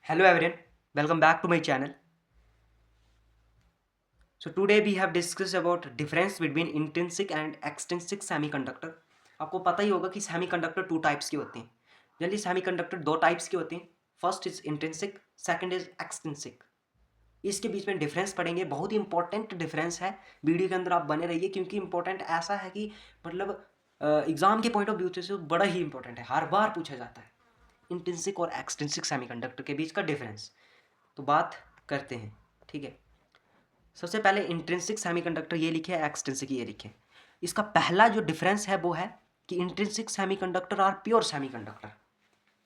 Hello everyone, welcome back to my channel. So today we have discussed about difference between intrinsic and extrinsic semiconductor. आपको पता ही होगा कि semiconductor two types के होते हैं. Generally semiconductor दो टाइप्स के होते हैं. First is intrinsic, second is extrinsic. इसके बीच में डिफरेंस पढ़ेंगे. बहुत ही इंपॉर्टेंट डिफरेंस है. वीडियो के अंदर आप बने रहिए क्योंकि इंपॉर्टेंट ऐसा है कि मतलब एग्जाम के पॉइंट ऑफ व्यू से बड़ा ही इंपॉर्टेंट है. हर बार पूछा जाता है इंट्रिंसिक और एक्सट्रिंसिक सेमीकंडक्टर के बीच का डिफरेंस. तो बात करते हैं. ठीक है. सबसे पहले इंट्रिंसिक सेमीकंडक्टर ये लिखे, एक्सट्रिंसिक ये लिखे. इसका पहला जो डिफरेंस है वो है कि intrinsic semiconductor are pure semiconductor.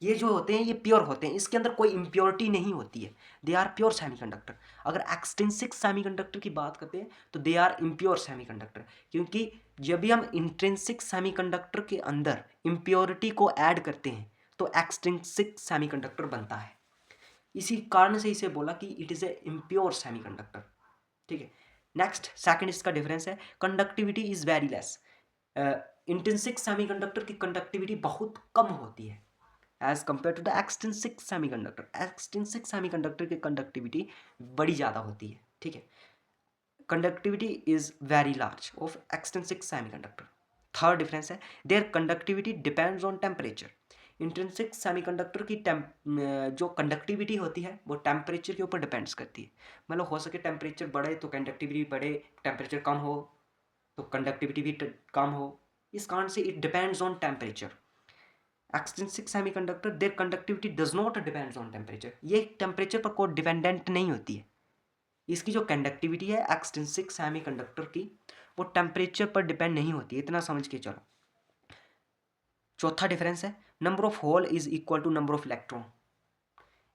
ये जो होते हैं ये प्योर होते हैं, इसके अंदर कोई इम्प्योरिटी नहीं होती है. They are pure semiconductor. अगर एक्सट्रिंसिक सेमीकंडक्टर की बात करते हैं तो दे आर इम्प्योर सेमीकंडक्टर, क्योंकि जब भी हम इंट्रिंसिक सेमीकंडक्टर के अंदर इम्प्योरिटी को ऐड करते हैं तो एक्सट्रिंसिक सेमीकंडक्टर बनता है. इसी कारण से इसे बोला कि it is a impure semiconductor. ठीक है. नेक्स्ट सेकंड इसका डिफरेंस है conductivity is very less. Intrinsic semiconductor की कंडक्टिविटी बहुत कम होती है as compare to the extrinsic semiconductor. Extrinsic semiconductor की कंडक्टिविटी बड़ी ज़्यादा होती है. ठीक है. Conductivity is very large of extrinsic semiconductor. Third difference है there conductivity depends on temperature. Intrinsic semiconductor की जो कंडक्टिविटी होती है वो टेम्परेचर के ऊपर डिपेंड्स करती है. मतलब हो सके टेम्परेचर बढ़े तो कंडक्टिविटी बढ़े, टेम्परेचर कम हो तो कंडक्टिविटी भी कम हो. इस कारण से it depends on temperature. Extrinsic semiconductor their conductivity does not depends on temperature. ये टेम्परेचर पर कोई डिपेंडेंट नहीं होती है. इसकी जो कंडक्टिविटी है एक्सट्रिंसिक सेमीकंडक्टर की वो टेम्परेचर पर डिपेंड नहीं होती है. इतना समझ के चलो. चौथा डिफरेंस है number of hole is equal to number of electron.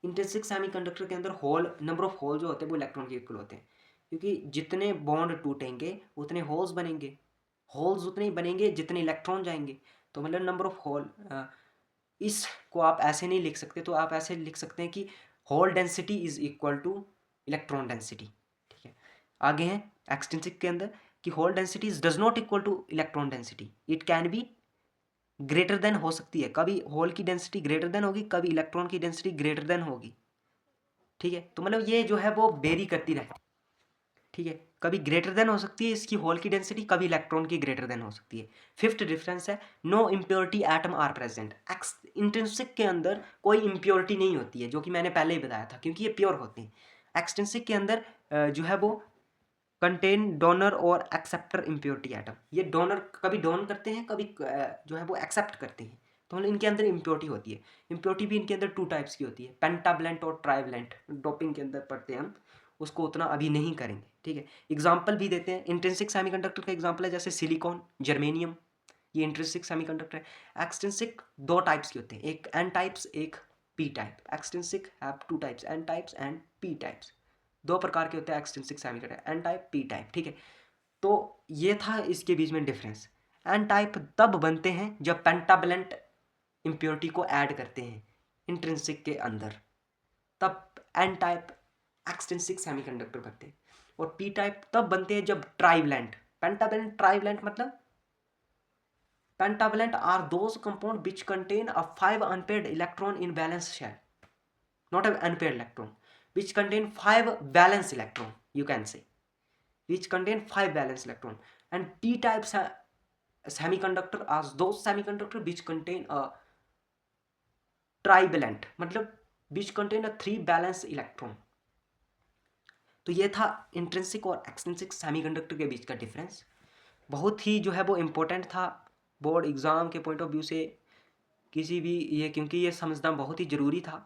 Intrinsic semiconductor के अंदर होल, नंबर ऑफ होल जो होते हैं वो इलेक्ट्रॉन के इक्वल होते हैं, क्योंकि जितने बॉन्ड टूटेंगे उतने होल्स बनेंगे. होल्स उतने ही बनेंगे जितने इलेक्ट्रॉन जाएंगे. तो मतलब नंबर ऑफ होल, इसको आप ऐसे नहीं लिख सकते. तो आप ऐसे लिख सकते हैं कि hole density is equal to electron density. ठीक है. आगे हैं एक्सट्रिंसिक के अंदर कि hole density does not equal to electron density. It can be greater than हो सकती है. कभी होल की डेंसिटी ग्रेटर देन होगी, कभी इलेक्ट्रॉन की डेंसिटी ग्रेटर देन होगी. ठीक है. तो मतलब ये जो है वो वेरी करती रहती है. ठीक है. कभी ग्रेटर देन हो सकती है इसकी होल की डेंसिटी, कभी इलेक्ट्रॉन की ग्रेटर देन हो सकती है. फिफ्थ डिफरेंस है no impurity atom are present. Intrinsic के अंदर कोई इम्प्योरिटी नहीं होती है, जो कि मैंने पहले ही बताया था, क्योंकि ये प्योर होते हैं. एक्सट्रिंसिक के अंदर जो है वो कंटेन डोनर और एक्सेप्टर इम्प्योरिटी एटम. ये डोनर कभी डोन करते हैं, कभी जो है वो एक्सेप्ट करते हैं. तो मतलब इनके अंदर इम्प्योरिटी होती है. इम्प्योरिटी भी इनके अंदर टू टाइप्स की होती है, पेंटावलेंट और ट्राइवलेंट. डोपिंग के अंदर पढ़ते हैं हम, उसको उतना अभी नहीं करेंगे. ठीक है. एग्जाम्पल भी देते हैं. इंट्रिंसिक सेमीकंडक्टर का एग्जाम्पल है जैसे सिलिकॉन, जर्मेनियम. ये इंट्रिंसिक सेमीकंडक्टर है. एक्सट्रिंसिक दो टाइप्स के होते हैं, एक एन टाइप्स, एक P type. Extrinsic have two types, N types and P types. दो प्रकार के होते हैं extrinsic semiconductor, N type, P type. ठीक है. तो ये था इसके बीच में डिफरेंस. एन टाइप तब बनते हैं जब पेंटावलेंट इम्प्योरिटी को ऐड करते हैं इंट्रिंसिक के अंदर, तब एन टाइप एक्सट्रिंसिक सेमीकंडक्टर बनते हैं. और पी टाइप तब बनते हैं जब ट्राइवलेंट. पेंटावलेंट, ट्राइवलेंट मतलब pentavalent are those compound which contain a 5 unpaired electron in valence shell. Not an unpaired electron, which contain 5 valence electron, you can say, which contain 5 valence electron. And p type semiconductor are those semiconductor which contain a trivalent, मतलब which contain a 3 valence electron. तो ये था intrinsic और extrinsic semiconductor के बीच का difference. बहुत ही जो है वो इम्पोर्टेंट था बोर्ड एग्ज़ाम के पॉइंट ऑफ व्यू से, किसी भी ये, क्योंकि ये समझना बहुत ही ज़रूरी था.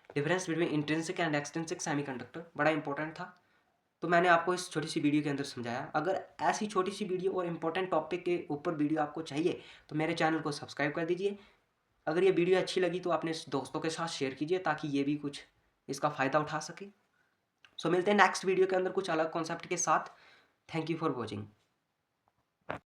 Difference between intrinsic and extrinsic semiconductor बड़ा इंपॉर्टेंट था. तो मैंने आपको इस छोटी सी वीडियो के अंदर समझाया. अगर ऐसी छोटी सी वीडियो और इम्पोर्टेंट टॉपिक के ऊपर वीडियो आपको चाहिए तो मेरे चैनल को सब्सक्राइब कर दीजिए. अगर ये वीडियो अच्छी लगी तो अपने दोस्तों के साथ शेयर कीजिए ताकि ये भी कुछ इसका फ़ायदा उठा सके. सो मिलते हैं नेक्स्ट वीडियो के अंदर कुछ अलग कॉन्सेप्ट के साथ. Thank you for watching.